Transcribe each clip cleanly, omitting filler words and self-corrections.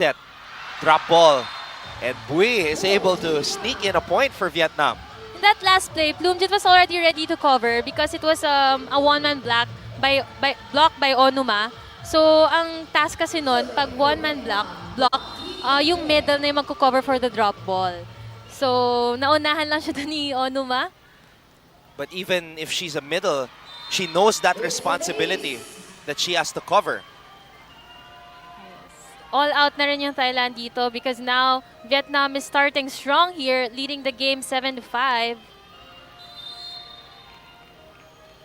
Set, drop ball, and Bui is able to sneak in a point for Vietnam. In that last play, Plumjit was already ready to cover because it was a one-man block block by Onuma. So, ang task kasi nun, pag one-man block, yung middle na yung magko-cover for the drop ball. So, naunahan lang siya doon ni Onuma. But even if she's a middle, she knows that responsibility that she has to cover. All out na rin yung Thailand dito because now Vietnam is starting strong here, leading the game 7-5.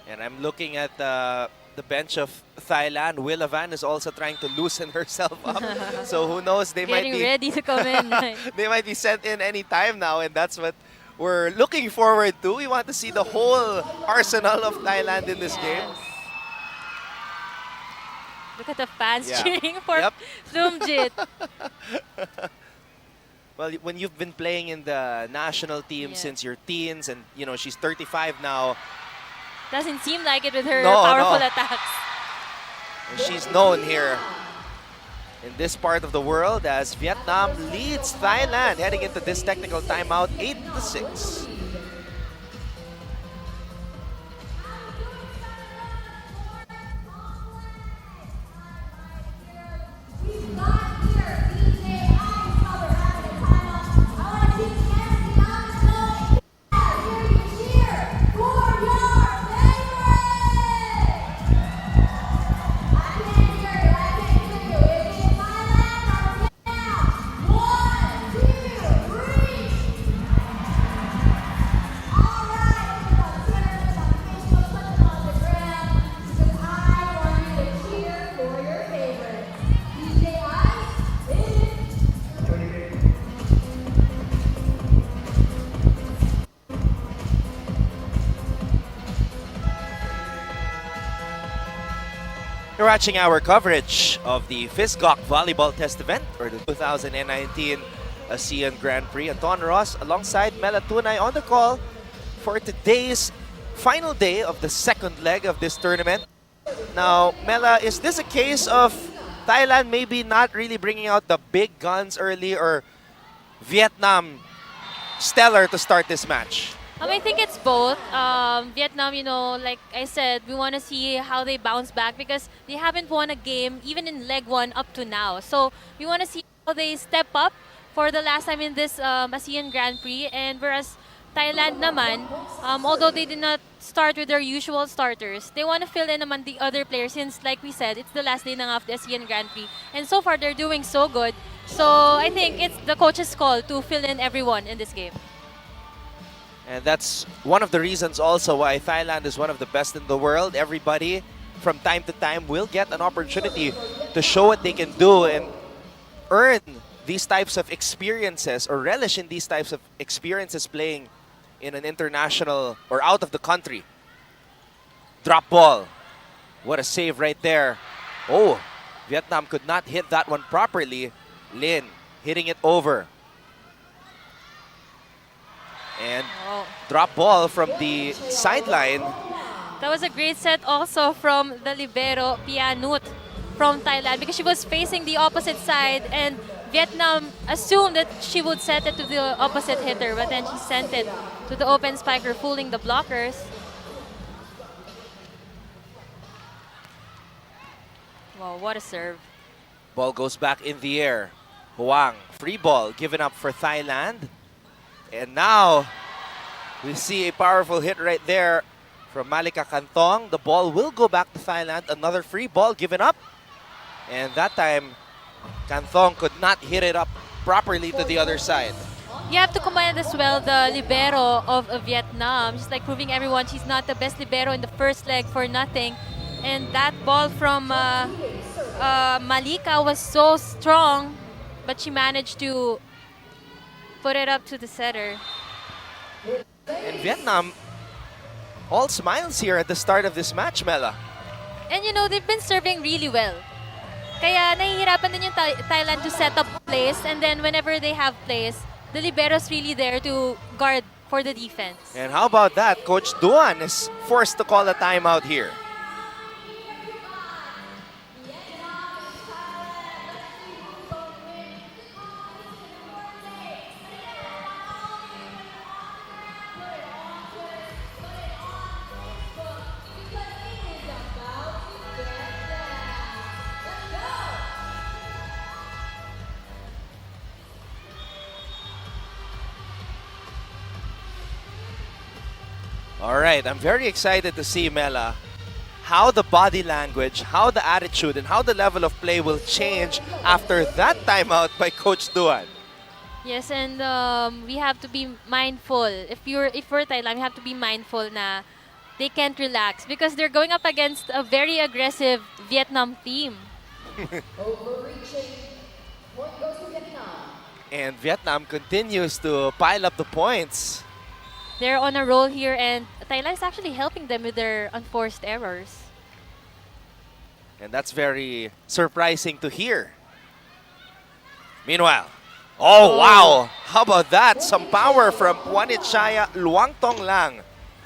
And I'm looking at the bench of Thailand. Willa Van is also trying to loosen herself up. So who knows, they might Getting be ready to come in. they might be sent in any time now, and that's what we're looking forward to. We want to see the whole arsenal of Thailand in this game. Look at the fans Yeah. cheering for Yep. Plumjit. Well, when you've been playing in the national team since your teens, and you know she's 35 now, Doesn't seem like it with her No, powerful no. attacks. and she's known here in this part of the world as Vietnam leads Thailand heading into this technical timeout 8-6. You're watching our coverage of the FISGOC Volleyball Test Event, or the 2019 Asean Grand Prix. Anton Ross alongside Mela Tunay on the call for today's final day of the second leg of this tournament. Now, Mela, is this a case of Thailand maybe not really bringing out the big guns early, or Vietnam stellar to start this match? I think it's both. Vietnam, like I said, we want to see how they bounce back because they haven't won a game even in leg one up to now. So we want to see how they step up for the last time in this ASEAN Grand Prix. And whereas Thailand naman, although they did not start with their usual starters, they want to fill in among the other players since, like we said, it's the last day of the ASEAN Grand Prix. And so far, they're doing so good. So I think it's the coach's call to fill in everyone in this game. And that's one of the reasons also why Thailand is one of the best in the world. Everybody from time to time will get an opportunity to show what they can do and earn these types of experiences, or relish in these types of experiences playing in an international or out of the country. Drop ball. What a save right there. Oh, Vietnam could not hit that one properly. Lin hitting it over. And drop ball from the sideline. That was a great set also from the libero Pianut from Thailand because she was facing the opposite side and Vietnam assumed that she would set it to the opposite hitter, but then she sent it to the open spiker, fooling the blockers. Wow, what a serve. Ball goes back in the air. Huang, free ball given up for Thailand. And now, we see a powerful hit right there from Malika Kantong. The ball will go back to Thailand. Another free ball given up. And that time, Kantong could not hit it up properly to the other side. You have to commend as well the libero of Vietnam. She's like proving everyone she's not the best libero in the first leg for nothing. And that ball from Malika was so strong, but she managed to put it up to the setter. And Vietnam, all smiles here at the start of this match, Mela. And they've been serving really well. Kaya nahihirapan din yung Thailand to set up plays, and then whenever they have plays, the libero's really there to guard for the defense. And how about that? Coach Duan is forced to call a timeout here. All right, I'm very excited to see, Mela, how the body language, how the attitude, and how the level of play will change after that timeout by Coach Duan. Yes, and we have to be mindful. If we're Thailand, we have to be mindful na they can't relax because they're going up against a very aggressive Vietnam team. Overreaching. Point goes to Vietnam. And Vietnam continues to pile up the points. They're on a roll here, and Thailand is actually helping them with their unforced errors. And that's very surprising to hear. Meanwhile, oh wow! How about that? Some power from Juanichaya Luangtong Lang.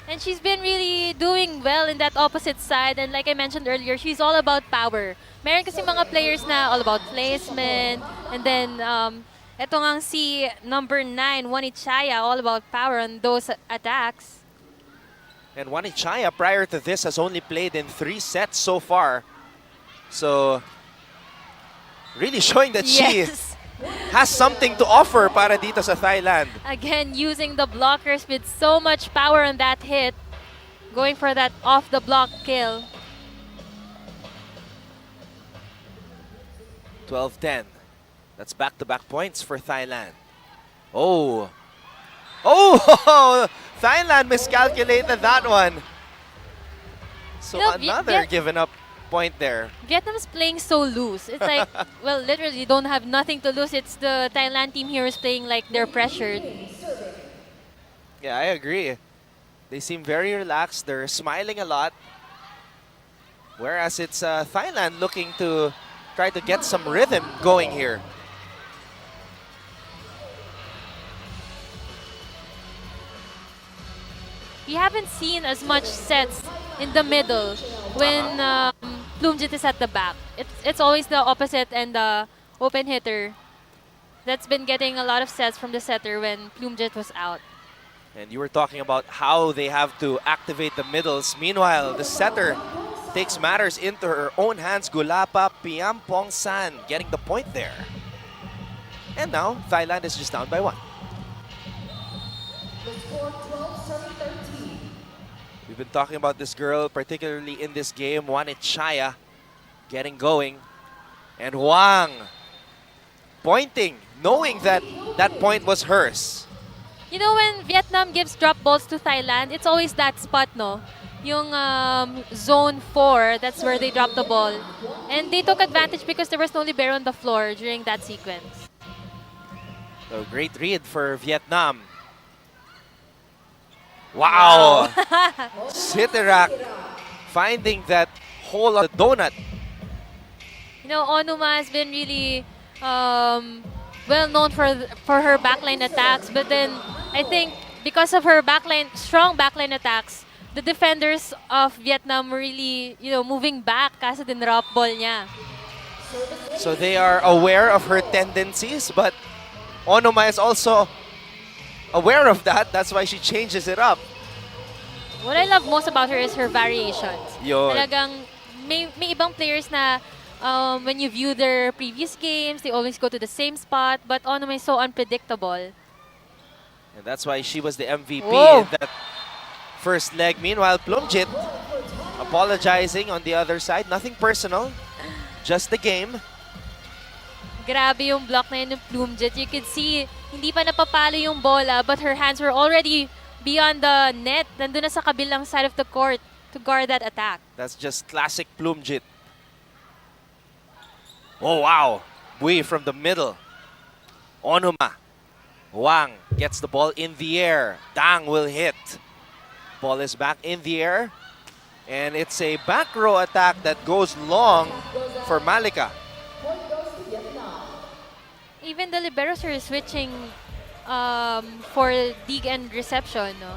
And she's been really doing well in that opposite side. And like I mentioned earlier, she's all about power. Meron kasi mga players na all about placement. And then, eto ngang si number 9, Juanichaya, all about power on those attacks. And Juanichaya, prior to this, has only played in 3 sets so far. So, really showing that she Yes. has something to offer para dito sa Thailand. Again, using the blockers with so much power on that hit. Going for that off-the-block kill. 12-10. That's back-to-back points for Thailand. Oh! Oh! Thailand miscalculated that one. So You know, another given up point there. Vietnam's playing so loose. It's like, well, literally don't have nothing to lose. It's the Thailand team here is playing like they're pressured. Yeah, I agree. They seem very relaxed. They're smiling a lot. Whereas it's Thailand looking to try to get some rhythm going here. We haven't seen as much sets in the middle when Plumjit is at the back. It's always the opposite and the open hitter that's been getting a lot of sets from the setter when Plumjit was out. And you were talking about how they have to activate the middles. Meanwhile, the setter takes matters into her own hands. Gulapa Piampong San getting the point there. And now, Thailand is just down by 1. The score 12-13. We've been talking about this girl, particularly in this game, Juanichaya, getting going. And Wang pointing, knowing that that point was hers. You know, when Vietnam gives drop balls to Thailand, it's always that spot, no? Yung zone 4, that's where they drop the ball. And they took advantage because there was no libero on the floor during that sequence. So great read for Vietnam. Wow! Siterak finding that hole on the donut. You know, Onuma has been really well known for her backline attacks, but then I think because of her strong backline attacks, the defenders of Vietnam were really, moving back kasi din drop ball niya. So they are aware of her tendencies, but Onuma is also aware of that. That's why she changes it up. What I love most about her is her variations. Yun. Talagang may ibang players na when you view their previous games, they always go to the same spot, but Onuma is so unpredictable. And that's why she was the MVP Whoa. in that first leg. Meanwhile, Plumjit apologizing on the other side. Nothing personal, just the game. Grabe yung block na yun ng Plumjet. You could see, hindi pa napapalo yung bola, but her hands were already beyond the net. Nandun na sa kabilang side of the court to guard that attack. That's just classic Plumjit. Oh, wow. Bui from the middle. Onuma. Wang gets the ball in the air. Dang will hit. Ball is back in the air. And it's a back row attack that goes long for Malika. Point goes to Vietnam. Even the liberos are switching for dig and reception. No?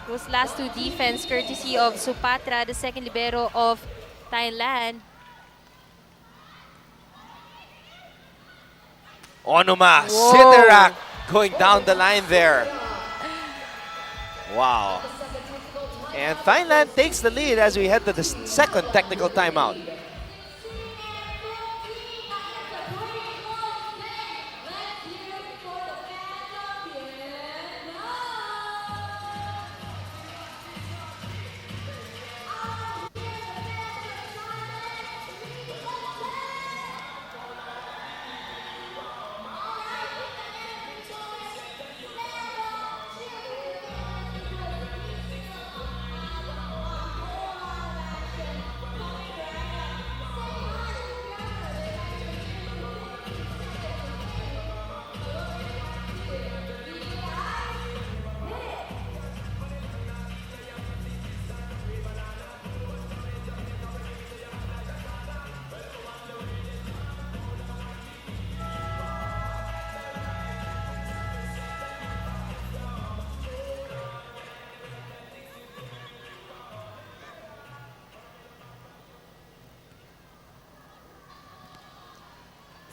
Those last two defense courtesy of Supatra, the second libero of Thailand. Onuma, Whoa. Siterak going down the line there. Wow. And Thailand takes the lead as we head to the second technical timeout.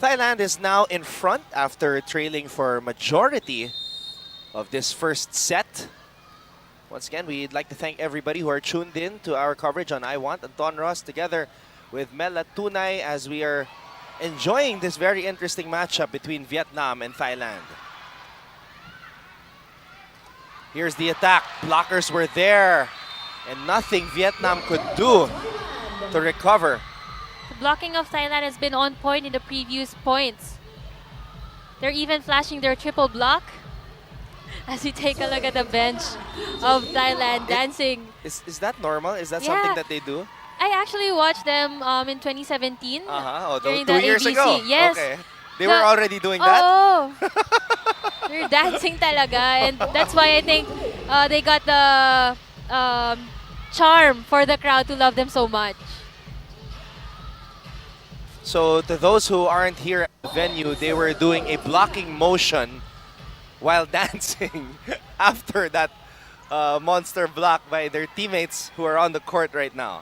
Thailand is now in front after trailing for majority of this first set. Once again, we'd like to thank everybody who are tuned in to our coverage on I Want. Anton Ross together with Mela Tunay as we are enjoying this very interesting matchup between Vietnam and Thailand. Here's the attack. Blockers were there and nothing Vietnam could do to recover. The blocking of Thailand has been on point in the previous points. They're even flashing their triple block. As we take a look at the bench of Thailand dancing. Is that normal? Is that Yeah. something that they do? I actually watched them in 2017. Oh, during 2 the years ABC. ago. Yes. Okay. They were already doing that? Oh, they're dancing talaga. And that's why I think they got the charm for the crowd to love them so much. So to those who aren't here at the venue, they were doing a blocking motion while dancing after that monster block by their teammates who are on the court right now.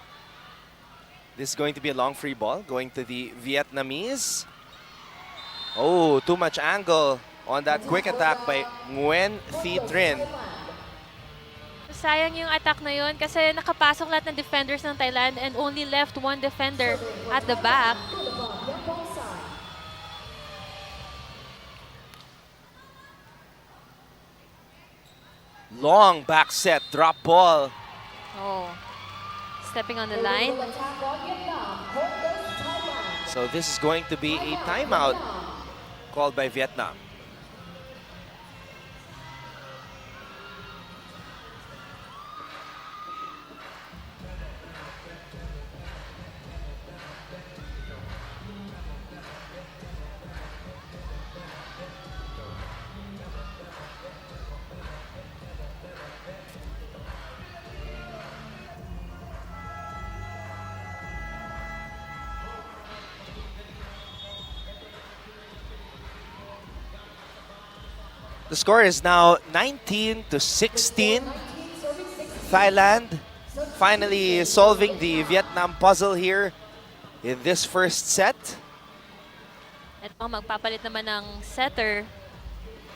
This is going to be a long free ball going to the Vietnamese. Oh, too much angle on that quick attack by Nguyen Thi Trinh. Sayang yung attack na yun kasi nakapasok lahat ng defenders ng Thailand and only left one defender at the back. Long back set, drop ball. Oh, stepping on the line. Attack on Vietnam. Point goes to Thailand. So this is going to be a timeout called by Vietnam. The score is now 19 to 16. Thailand finally solving the Vietnam puzzle here in this first set. At magpapalit naman ng setter.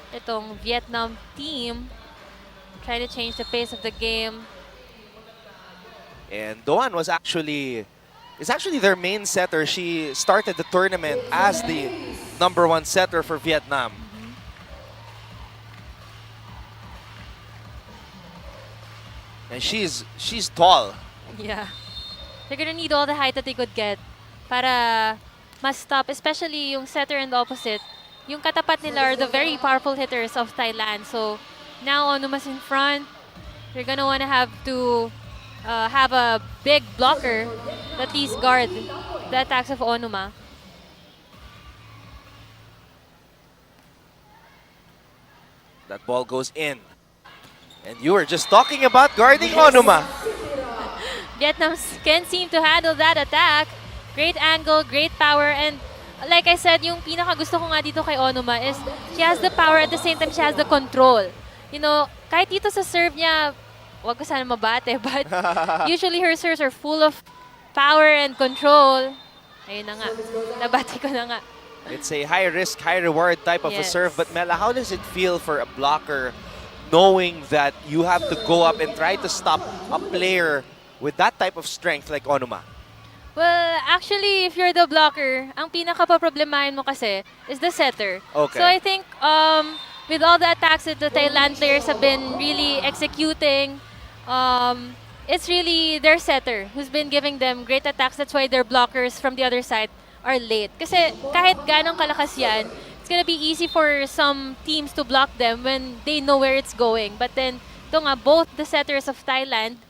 Itong Vietnam team trying to change the pace of the game. And Doan is actually their main setter. She started the tournament as the #1 setter for Vietnam. And she's tall. Yeah. They're gonna need all the height that they could get para mas stop, especially yung setter and the opposite. Yung katapat nila are the very powerful hitters of Thailand. So now Onuma's in front. They're gonna wanna have to have a big blocker that at least guard the attacks of Onuma. That ball goes in. And you were just talking about guarding Onuma. Vietnam can seem to handle that attack. Great angle, great power, and like I said, yung pinaka gusto ko nga dito kay Onuma is she has the power at the same time she has the control. You know, kahit dito sa serve niya, wag ko sana mabate, but usually her serves are full of power and control. Ayun na nga, nabati ko na nga. It's a high risk, high reward type of a Yes. serve. But Mela, how does it feel for a blocker knowing that you have to go up and try to stop a player with that type of strength like Onuma? Well, actually, if you're the blocker, ang pinaka-problemahin mo kasi is the setter. Okay. So I think with all the attacks that the Thailand players have been really executing, it's really their setter who's been giving them great attacks. That's why their blockers from the other side are late. Kasi kahit ganong kalakas yan, it's gonna be easy for some teams to block them when they know where it's going. But then, ito nga, both the setters of Thailand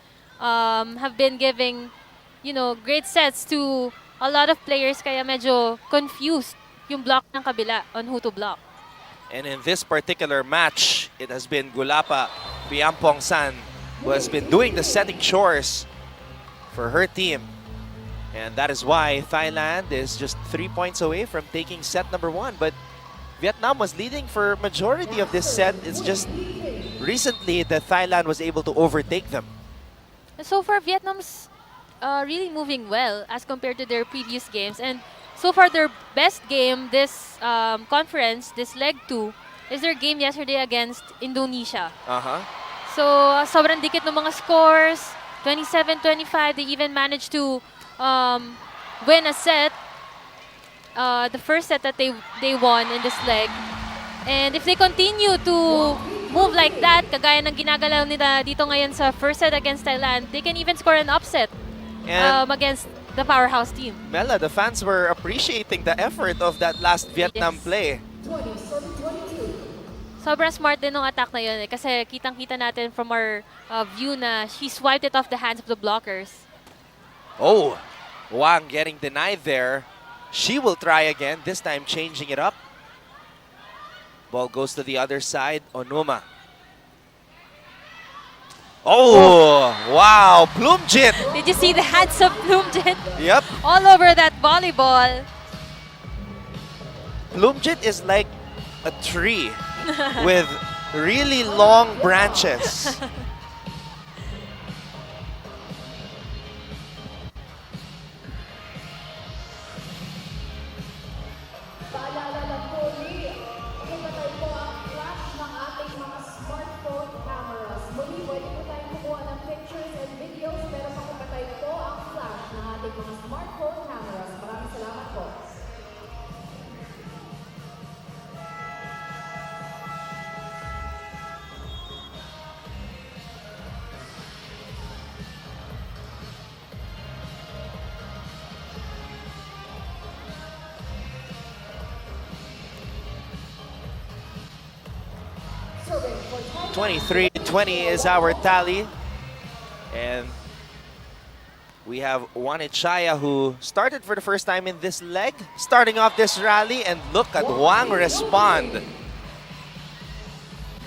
have been giving, you know, great sets to a lot of players, kaya medyo confused yung block ng kabila on who to block. And in this particular match, it has been Gulapa Piampong San who has been doing the setting chores for her team. And that is why Thailand is just 3 points away from taking set #1. But Vietnam was leading for majority of this set. It's just recently that Thailand was able to overtake them. So far, Vietnam's really moving well as compared to their previous games. And so far their best game this conference, this leg 2, is their game yesterday against Indonesia. So, sobrang dikit ng mga scores. 27-25. They even managed to win a set. The first set that they won in this leg. And if they continue to move like that, kagaya ng ginagalaw nila dito ngayon sa first set against Thailand, they can even score an upset against the powerhouse team. Mela, the fans were appreciating the effort of that last Vietnam play. 20-22. Sobrang smart din ng attack na yun kasi kitang-kita natin from our view na she swiped it off the hands of the blockers. Oh, Wang getting denied there. She will try again, this time changing it up. Ball goes to the other side, Onuma. Oh, wow, Bloomjit. Did you see the hands of Bloomjit? Yep. All over that volleyball. Bloomjit is like a tree with really long branches. Paalala lang po ulit, ipatay po ang flash ng ating mga smartphone cameras. Muli, pwede po tayong kumuha ng pictures and videos, pero makapatay po ang flash ng ating mga smartphone cameras. Maraming salamat po. Serving for Thailand. 23-20 is our tally. And we have Wanichaya who started for the first time in this leg, starting off this rally, and look at Wang respond.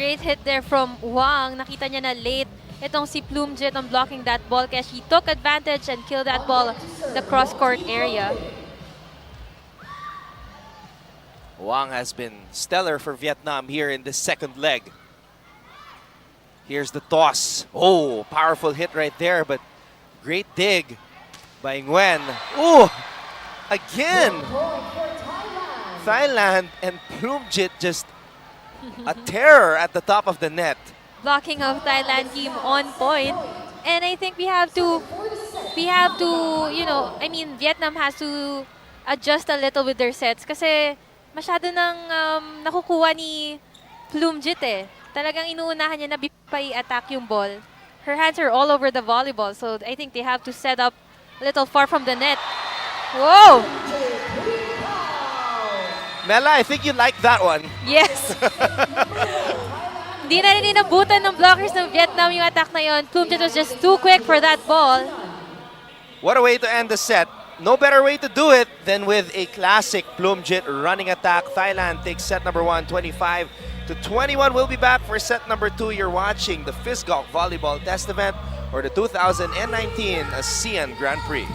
Great hit there from Wang. Nakita niya na late itong si Bloomjit on blocking that ball kaya she took advantage and killed that ball the cross-court area. Wang has been stellar for Vietnam here in this second leg. Here's the toss. Oh, powerful hit right there, but great dig by Nguyen. Oh, again. Point for Thailand. Thailand and Bloomjit just a terror at the top of the net. Blocking of Thailand team on point. And I think we have to, you know, I mean, Vietnam has to adjust a little with their sets kasi masyado nang nakukuha ni Bloomjit eh. Talagang inuunahan niya na pa i-attack yung ball. Her hands are all over the volleyball, so I think they have to set up a little far from the net. Whoa! Mela, I think you like that one. Yes! Hindi na rin inabutan ng blockers ng Vietnam yung attack na yun. Bloomjit was just too quick for that ball. What a way to end the set. No better way to do it than with a classic Bloomjit running attack. Thailand takes set number 1, 25-21. We'll be back for set number 2. You're watching the FISGOC Volleyball Test Event or the 2019 Asean Grand Prix.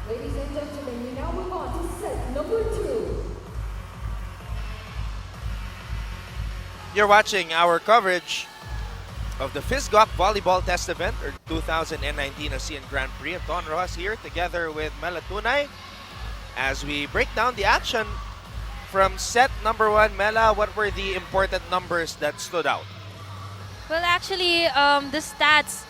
Ladies and gentlemen, we now move on to set number 2. You're watching our coverage of the FISGOC Volleyball Test Event or 2019 Asean Grand Prix. I'm Don Rojas here together with Mela Tunay as we break down the action from set number 1. Mela, what were the important numbers that stood out? Well, actually, the stats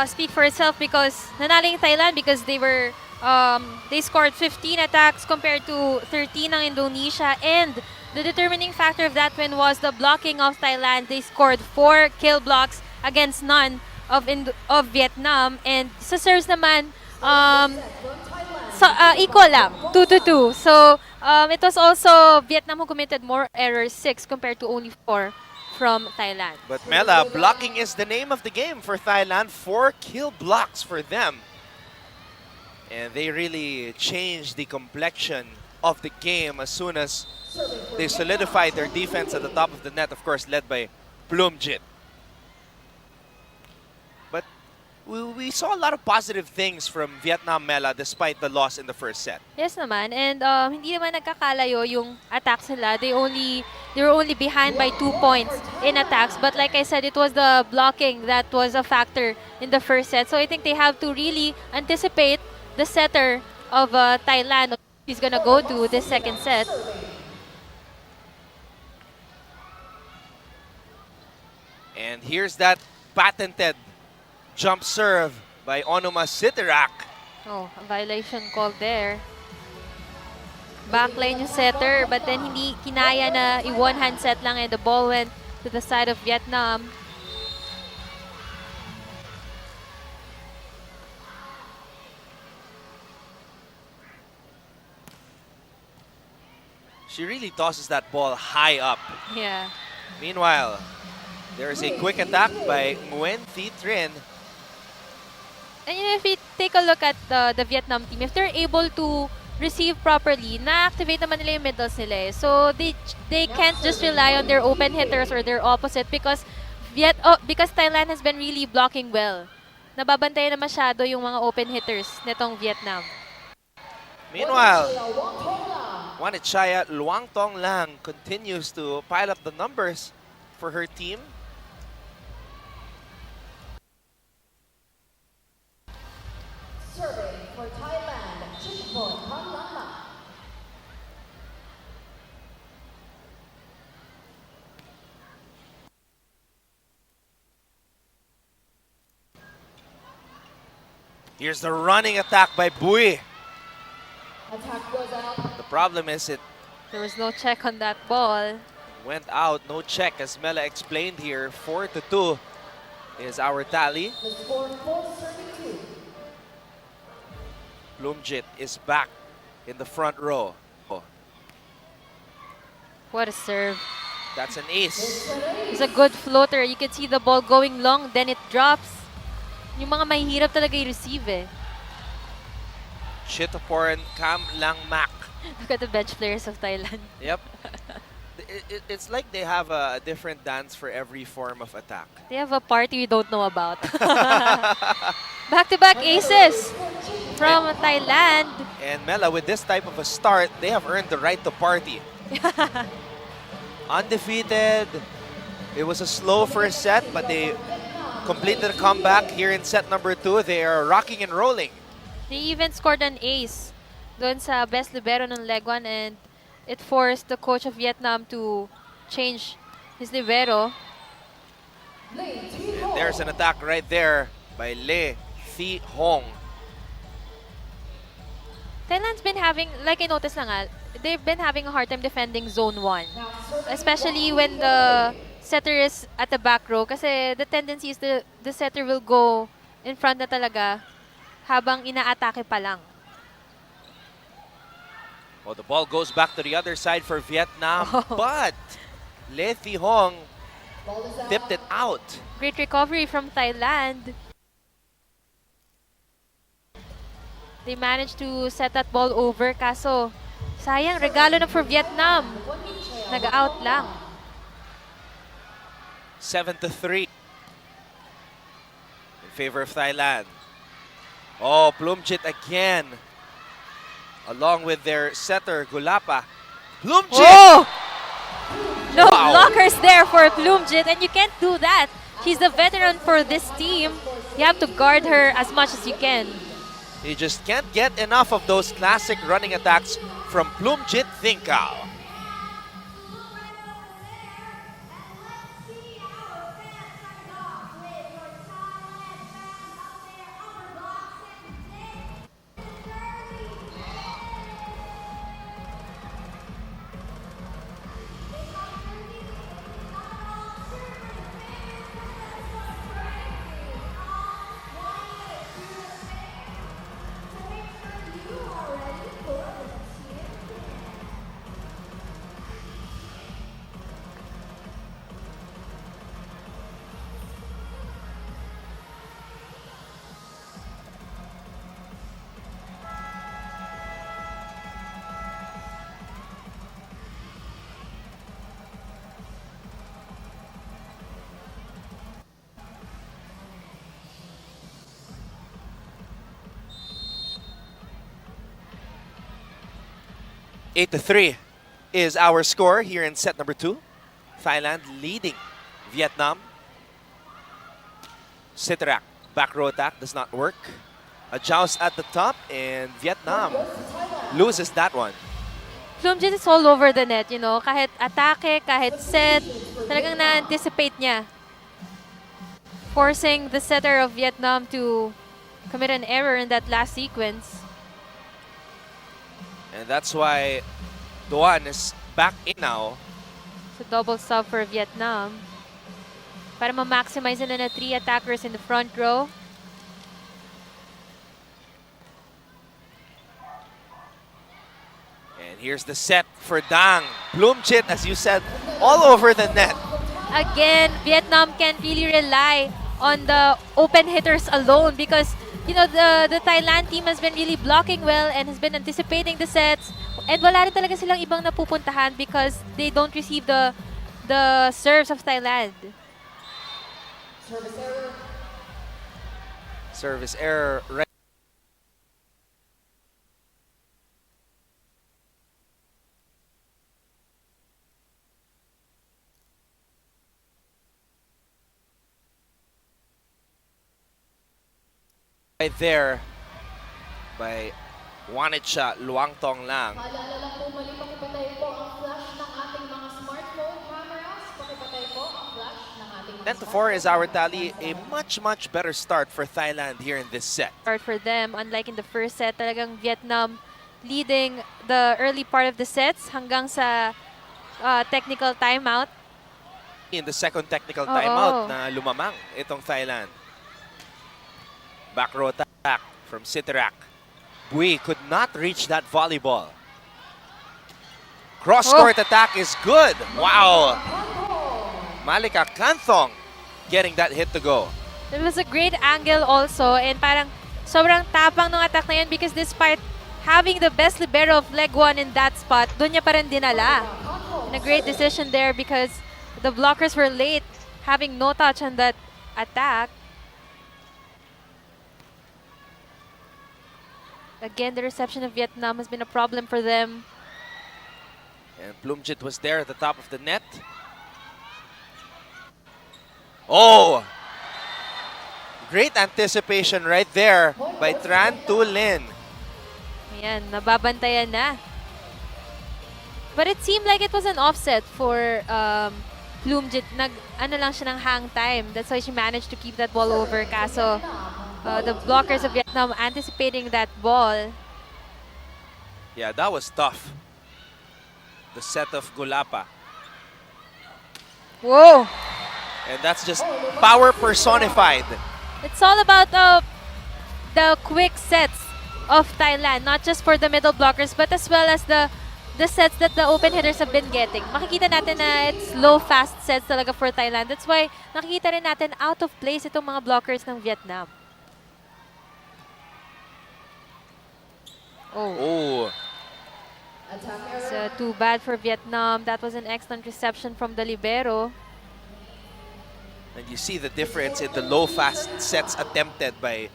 speak for itself because nanalo yung Thailand because they scored 15 attacks compared to 13 ng Indonesia, and the determining factor of that win was the blocking of Thailand. They scored 4 kill blocks against none of Vietnam, and sa serves naman equal lang, 2-2. So it was also Vietnam who committed more errors, 6 compared to only 4 from Thailand. But Mela, blocking is the name of the game for Thailand. 4 kill blocks for them. And they really changed the complexion of the game as soon as they solidified their defense at the top of the net, of course, led by Plumjit. But we saw a lot of positive things from Vietnam, Mela, despite the loss in the first set. Yes naman, and hindi naman nagkakalayo yung attacks nila. They were only behind by 2 points in attacks, but like I said, it was the blocking that was a factor in the first set. So I think they have to really anticipate the setter of Thailand. He's gonna go to the second set. And here's that patented jump serve by Onuma Sitirak. Oh, a violation call there. Backline yung setter, but then hindi kinaya na i-one-hand set lang, and the ball went to the side of Vietnam. She really tosses that ball high up. Yeah. Meanwhile, there is a quick attack by Nguyen Thi Trinh. And you know, if we take a look at the Vietnam team, if they're able to receive properly, na-activate naman nila yung middles nila eh. So they can't just rely on their open hitters or their opposite because Thailand has been really blocking well. Nababantayan na masyado yung mga open hitters netong Vietnam. Meanwhile, Wanichaya Luang Tong Lang continues to pile up the numbers for her team. Serving for Thailand, Chitpon Kanlama. Here's the running attack by Bui. Attack goes out. The problem is it There was no check on that ball. went out, no check, as Mela explained here. 4-2 is our tally. The score 4-32. Plumjit is back in the front row. Oh, What a serve. that's an ace. It's a good floater. You can see the ball going long, then it drops. Yung mga mahihirap talaga i-receive eh. Chitaporan Kam Lang Mak. Look at the bench players of Thailand. Yep. It's like they have a different dance for every form of attack. They have a party we don't know about. Back-to-back aces from Thailand. And Mela, with this type of a start, they have earned the right to party. Undefeated. It was a slow first set, but they completed a comeback here in set number 2. They are rocking and rolling. They even scored an ace doon sa best libero ng leg 1, and it forced the coach of Vietnam to change his libero. And there's an attack right there by Le Thi Hong. Thailand's been having, like I noticed lang they've been having a hard time defending zone 1. Especially when the setter is at the back row. Kasi the tendency is the setter will go in front na talaga habang ina-atake pa lang. Well, the ball goes back to the other side for Vietnam, but Le Thi Hong tipped it out. Great recovery from Thailand. They managed to set that ball over, kaso sayang, regalo na for Vietnam. Nag-out lang. 7-3 in favor of Thailand. Oh, Plumjit again, along with their setter, Gulapa. Plumjit! Oh! No Wow. blockers there for Plumjit, and you can't do that. She's the veteran for this team. You have to guard her as much as you can. You just can't get enough of those classic running attacks from Plumjit Thinkao. 8-3 is our score here in set number 2. Thailand leading Vietnam. Sitrak, back row attack does not work. A joust at the top, and Vietnam loses that one. Plumjit is all over the net, you know. Kahit atake, kahit set, talagang na-anticipate niya. Forcing the setter of Vietnam to commit an error in that last sequence. And that's why Duan is back in now. So double sub for Vietnam. Para ma-maximize nila na 3 attackers in the front row. And here's the set for Dang. Plumjit, as you said, all over the net. Again, Vietnam can't really rely on the open hitters alone because, you know, the Thailand team has been really blocking well and has been anticipating the sets. And wala rin talaga silang ibang napupuntahan because they don't receive the serves of Thailand. Service error right. Right there by Wanitcha Luangtong lang. Maalala lang po, mali pakipatay po ang flash ng ating mga smartphone cameras. Pakipatay po ang flash ng ating mga 10-4 is our tally. A much better start for Thailand here in this set. Start for them, unlike in the first set, talagang Vietnam leading the early part of the sets hanggang sa technical timeout. In the second technical Oo. timeout na lumamang itong Thailand. Back row attack from Sitrak. Bui could not reach that volleyball. Cross-court attack is good. Wow. Malika Kanthong getting that hit to go. It was a great angle also and parang sobrang tapang ng attack na yan because despite having the best libero of leg 1 in that spot, doon niya pa rin dinala. And a great decision there because the blockers were late, having no touch on that attack. Again, the reception of Vietnam has been a problem for them. And Plumjit was there at the top of the net. Oh! Great anticipation right there by Tran Tu Lin. Ayan, nababantayan na. But it seemed like it was an offset for Plumjit. Ano lang siya ng hang time. That's why she managed to keep that ball over. Kaso, the blockers of Vietnam anticipating that ball. Yeah, that was tough. The set of Gulapa. Whoa! And that's just power personified. It's all about the quick sets of Thailand, not just for the middle blockers, but as well as the sets that the open hitters have been getting. Makikita natin na it's low, fast sets talaga for Thailand. That's why nakikita rin natin out of place itong mga blockers ng Vietnam. Oh. So too bad for Vietnam. That was an excellent reception from the libero. And you see the difference in the low fast sets attempted by